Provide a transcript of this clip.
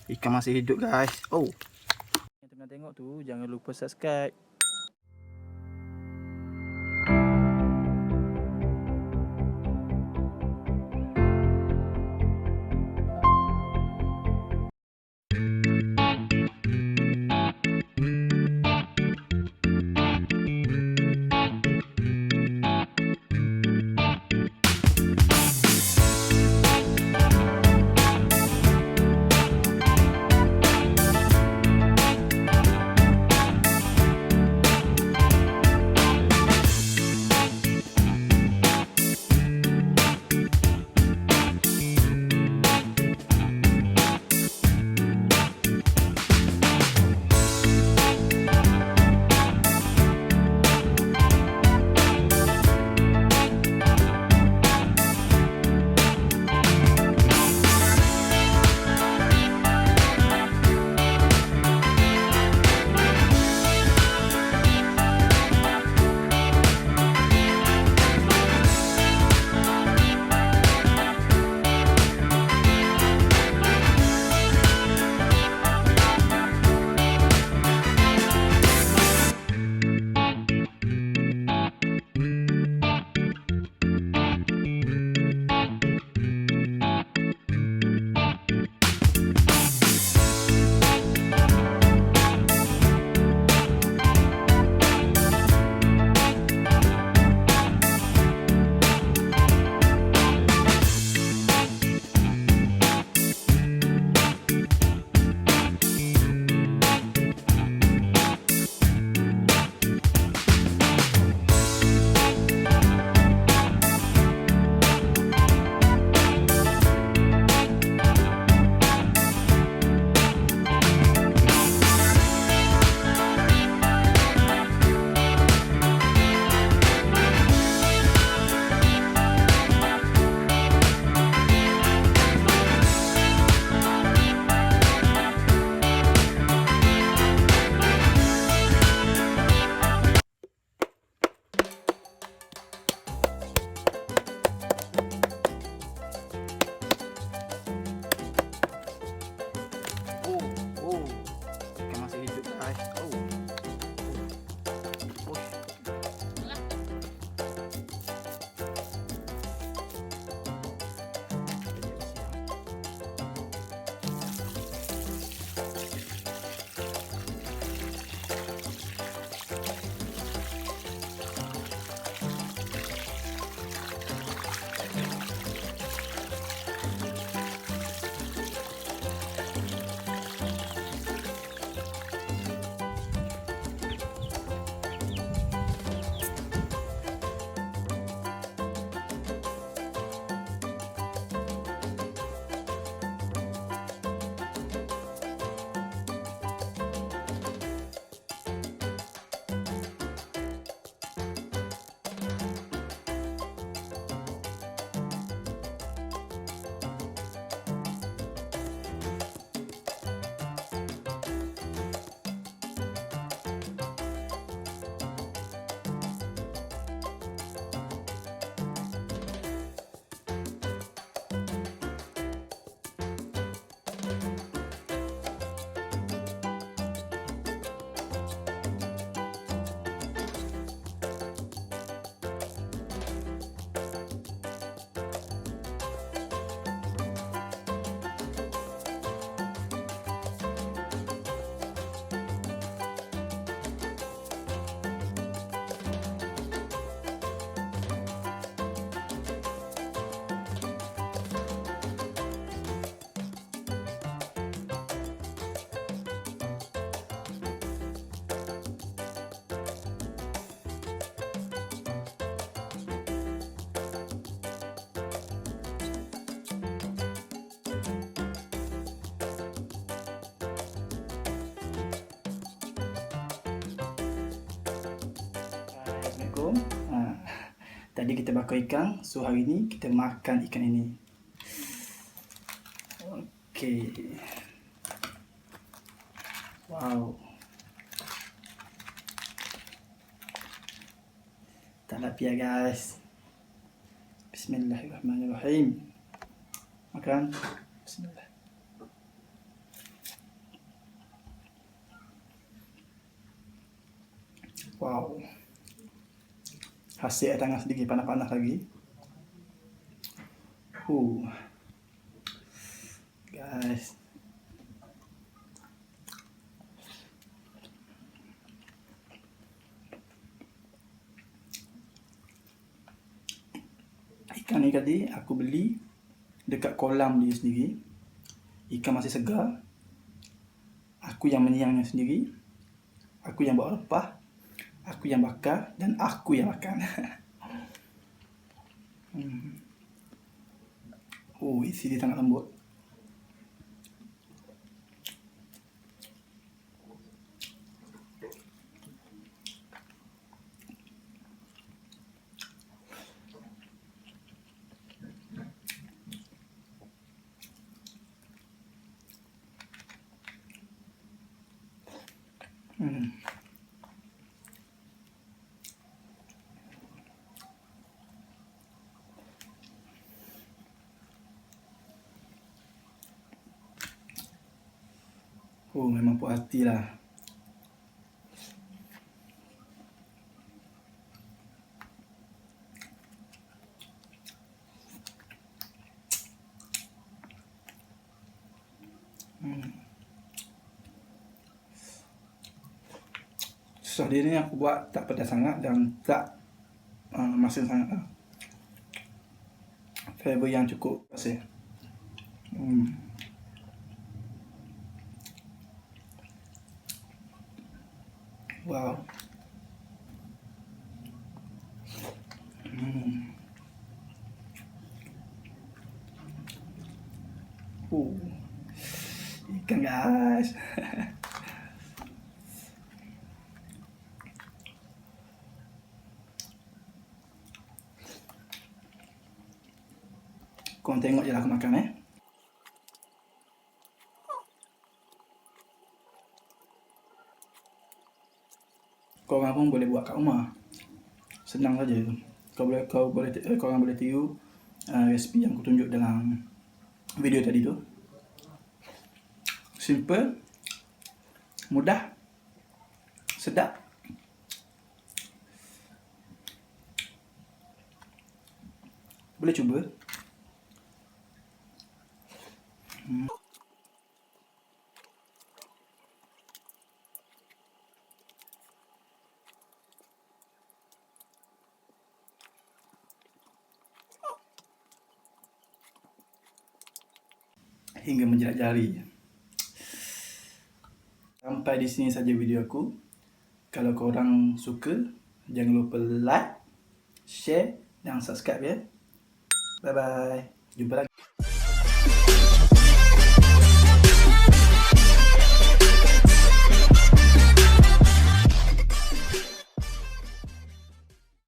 Ikan masih hidup guys. Oh, yang tengah tengok tu jangan lupa subscribe. Oh, ikan masih hidup guys. Oh, Assalamualaikum. Tadi kita bakar ikan, so hari ni kita makan ikan ini. Okey. Wow. Tak lapis ya guys. Bismillahirrahmanirrahim. Makan. Bismillah. Wow. Hasil tangan sendiri, panas-panas lagi. Guys. Ikan ni tadi aku beli dekat kolam dia sendiri. Ikan masih segar. Aku yang menyiangnya sendiri. Aku yang buat rempah. Aku yang bakar dan aku yang makan. Isi dia sangat lembut. Memang puas hati lah. Susah dia ni aku buat tak pedas sangat dan tak masin sangat lah. Flavor yang cukup pasir. Wow. Ikan guys. Korang tengok je lah aku makan Korang pun boleh buat kat rumah. Senang saja. Korang boleh tiru resipi yang aku tunjuk dalam video tadi tu. Simple, mudah, sedap. Boleh cuba. Hingga menjilat jari. Sampai di sini saja video aku. Kalau korang suka, jangan lupa like, share dan subscribe ya. Bye bye. Jumpa lagi.